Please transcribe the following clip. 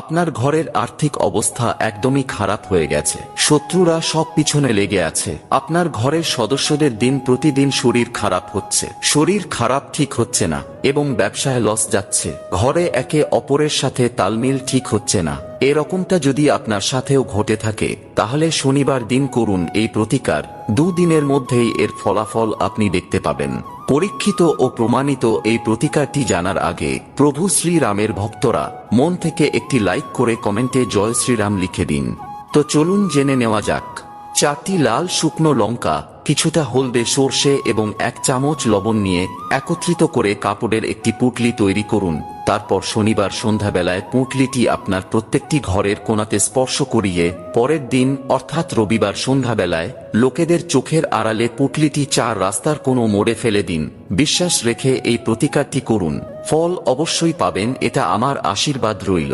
আপনার ঘরের আর্থিক অবস্থা একদমই খারাপ হয়ে গেছে, শত্রুরা সব পিছনে লেগে আছে। আপনার ঘরের সদস্যদের দিন প্রতিদিন শরীর খারাপ হচ্ছে, শরীর খারাপ ঠিক হচ্ছে না এবং ব্যবসায় লস যাচ্ছে। ঘরে একে অপরের সাথে তালমিল ঠিক হচ্ছে না। এরকমটা যদি আপনার সাথেও ঘটে থাকে তাহলে শনিবার দিন করুন এই প্রতিকার। 2 দিনের মধ্যেই এর ফলাফল আপনি দেখতে পাবেন। পরীক্ষিত ও প্রমাণিত এই প্রতিকারটি জানার আগে প্রভু শ্রীরামের ভক্তরা মন থেকে একটি লাইক করে কমেন্টে জয় শ্রীরাম লিখে দিন। তো চলুন জেনে নেওয়া যাক। 4টি লাল শুকনো লঙ্কা, কিছুটা হলদে সর্ষে এবং 1 চামচ লবণ নিয়ে একত্রিত করে কাপড়ের একটি পুঁটলি তৈরি করুন। তারপর শনিবার সন্ধ্যাবেলায় পুঁটলিটি আপনার প্রত্যেকটি ঘরের কোণাতে স্পর্শ করিয়ে পরের দিন অর্থাৎ রবিবার সন্ধ্যাবেলায় লোকেদের চোখের আড়ালে পুঁটলিটি 4 রাস্তার কোনো মোড়ে ফেলে দিন। বিশ্বাস রেখে এই প্রতিকারটি করুন, ফল অবশ্যই পাবেন, এটা আমার আশীর্বাদ রইল।